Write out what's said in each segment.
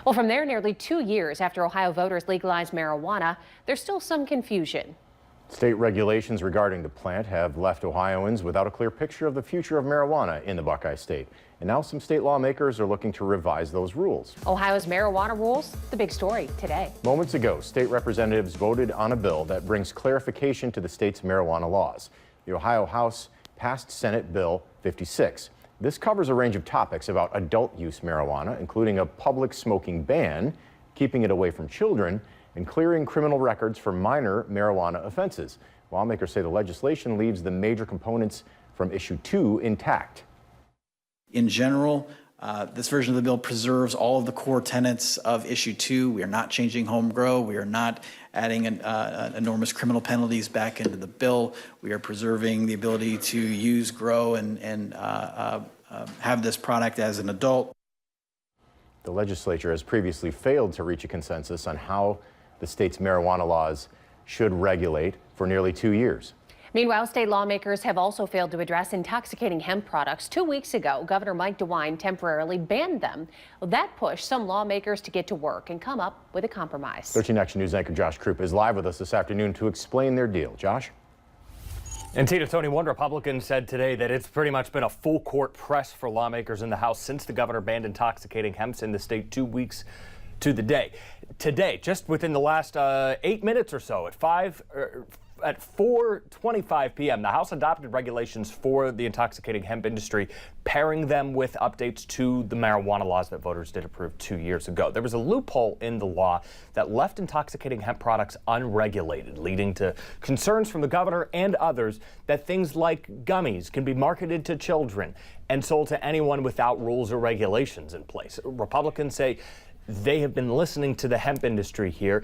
Well, from there, nearly 2 years after Ohio voters legalized marijuana, there's still some confusion. State regulations regarding the plant have left Ohioans without a clear picture of the future of marijuana in the Buckeye State. And now some state lawmakers are looking to revise those rules. Ohio's marijuana rules, the big story today. Moments ago, state representatives voted on a bill that brings clarification to the state's marijuana laws. The Ohio House passed Senate Bill 56. This covers a range of topics about adult use marijuana, including a public smoking ban, keeping it away from children, and clearing criminal records for minor marijuana offenses. Lawmakers say the legislation leaves the major components from issue 2 intact. In general, this version of the bill preserves all of the core tenets of issue 2. We are not changing home grow. We are not adding enormous criminal penalties back into the bill. We are preserving the ability to use, grow, and have this product as an adult. The legislature has previously failed to reach a consensus on how the state's marijuana laws should regulate for nearly 2 years. Meanwhile, state lawmakers have also failed to address intoxicating hemp products. 2 weeks ago, Governor Mike DeWine temporarily banned them. Well, that pushed some lawmakers to get to work and come up with a compromise. 13 Action News anchor Josh Krupp is live with us this afternoon to explain their deal. Josh? And Tina, Tony, one Republican said today that it's pretty much been a full court press for lawmakers in the House since the governor banned intoxicating hemp in the state 2 weeks to the day. Today, just within the last 8 minutes or so, at 4:25 p.m., the House adopted regulations for the intoxicating hemp industry, pairing them with updates to the marijuana laws that voters did approve 2 years ago. There was a loophole in the law that left intoxicating hemp products unregulated, leading to concerns from the governor and others that things like gummies can be marketed to children and sold to anyone without rules or regulations in place. Republicans say they have been listening to the hemp industry here,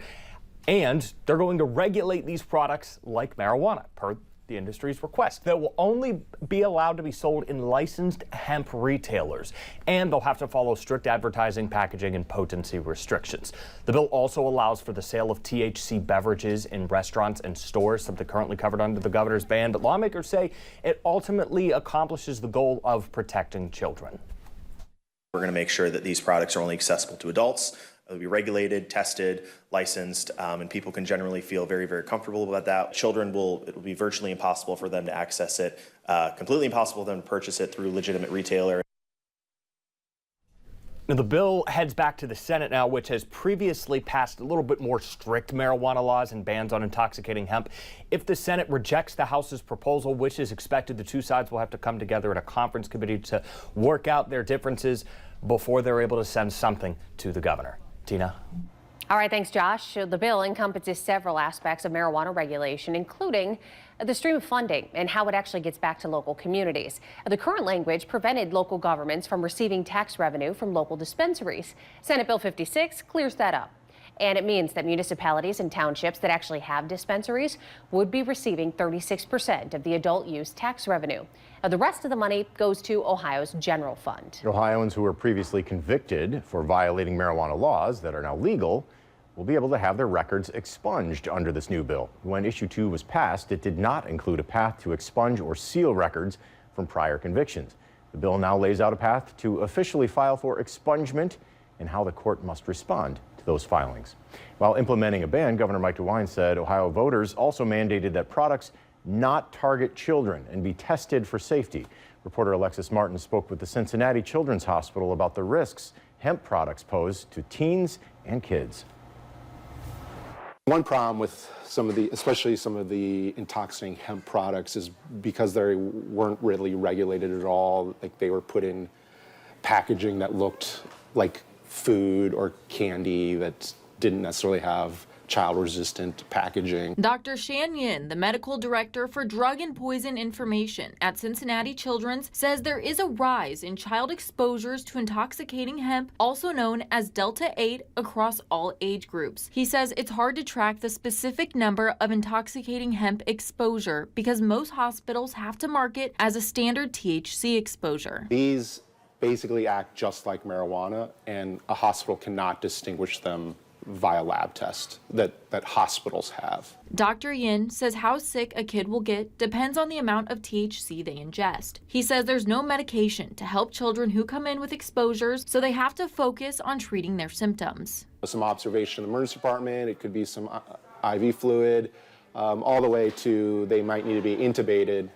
and they're going to regulate these products like marijuana, per the industry's request. They will only be allowed to be sold in licensed hemp retailers, and they'll have to follow strict advertising, packaging, and potency restrictions. The bill also allows for the sale of THC beverages in restaurants and stores, something currently covered under the governor's ban, but lawmakers say it ultimately accomplishes the goal of protecting children. We're going to make sure that these products are only accessible to adults. They'll be regulated, tested, licensed, and people can generally feel very, very comfortable about that. Children it will be virtually impossible for them to access it, completely impossible for them to purchase it through a legitimate retailer. Now, the bill heads back to the Senate now, which has previously passed a little bit more strict marijuana laws and bans on intoxicating hemp. If the Senate rejects the House's proposal, which is expected, the two sides will have to come together at a conference committee to work out their differences before they're able to send something to the governor. Tina? All right, thanks, Josh. The bill encompasses several aspects of marijuana regulation, including the stream of funding and how it actually gets back to local communities. The current language prevented local governments from receiving tax revenue from local dispensaries. Senate Bill 56 clears that up. And it means that municipalities and townships that actually have dispensaries would be receiving 36% of the adult use tax revenue. Now, the rest of the money goes to Ohio's general fund. Ohioans who were previously convicted for violating marijuana laws that are now legal will be able to have their records expunged under this new bill. When issue 2 was passed, it did not include a path to expunge or seal records from prior convictions. The bill now lays out a path to officially file for expungement and how the court must respond to those filings. While implementing a ban, Governor Mike DeWine said Ohio voters also mandated that products not target children and be tested for safety. Reporter Alexis Martin spoke with the Cincinnati Children's Hospital about the risks hemp products pose to teens and kids. One problem with especially some of the intoxicating hemp products is because they weren't really regulated at all. Like, they were put in packaging that looked like food or candy that didn't necessarily have child-resistant packaging. Dr. Shan Yin, the medical director for Drug and Poison Information at Cincinnati Children's, says there is a rise in child exposures to intoxicating hemp, also known as Delta 8, across all age groups. He says it's hard to track the specific number of intoxicating hemp exposure because most hospitals have to mark it as a standard THC exposure. These basically act just like marijuana, and a hospital cannot distinguish them via lab test that hospitals have. Dr. Yin says how sick a kid will get depends on the amount of THC they ingest. He says there's no medication to help children who come in with exposures, so they have to focus on treating their symptoms. Some observation in the emergency department, it could be some IV fluid, all the way to they might need to be intubated,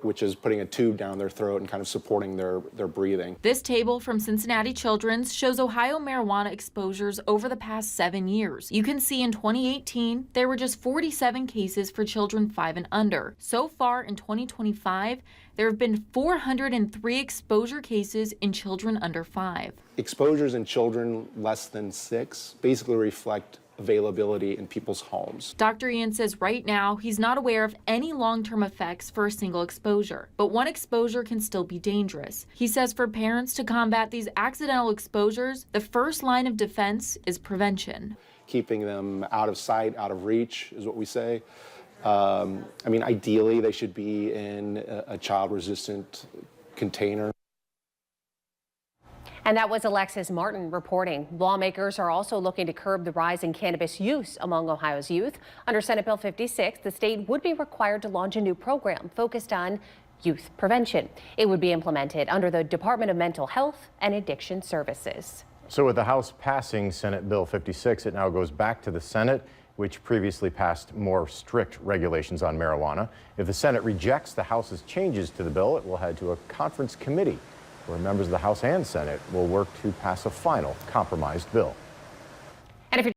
which is putting a tube down their throat and kind of supporting their breathing. This table from Cincinnati Children's shows Ohio marijuana exposures over the past 7 years. You can see in 2018, there were just 47 cases for children 5 and under. So far in 2025, there have been 403 exposure cases in children under 5. Exposures in children less than 6 basically reflect availability in people's homes. Dr. Ian says right now he's not aware of any long-term effects for a single exposure, but one exposure can still be dangerous. He says for parents to combat these accidental exposures, the first line of defense is prevention. Keeping them out of sight, out of reach is what we say. I mean, ideally they should be in a child-resistant container. And that was Alexis Martin reporting. Lawmakers are also looking to curb the rise in cannabis use among Ohio's youth. Under Senate Bill 56, the state would be required to launch a new program focused on youth prevention. It would be implemented under the Department of Mental Health and Addiction Services. So with the House passing Senate Bill 56, it now goes back to the Senate, which previously passed more strict regulations on marijuana. If the Senate rejects the House's changes to the bill, it will head to a conference committee where members of the House and Senate will work to pass a final compromised bill.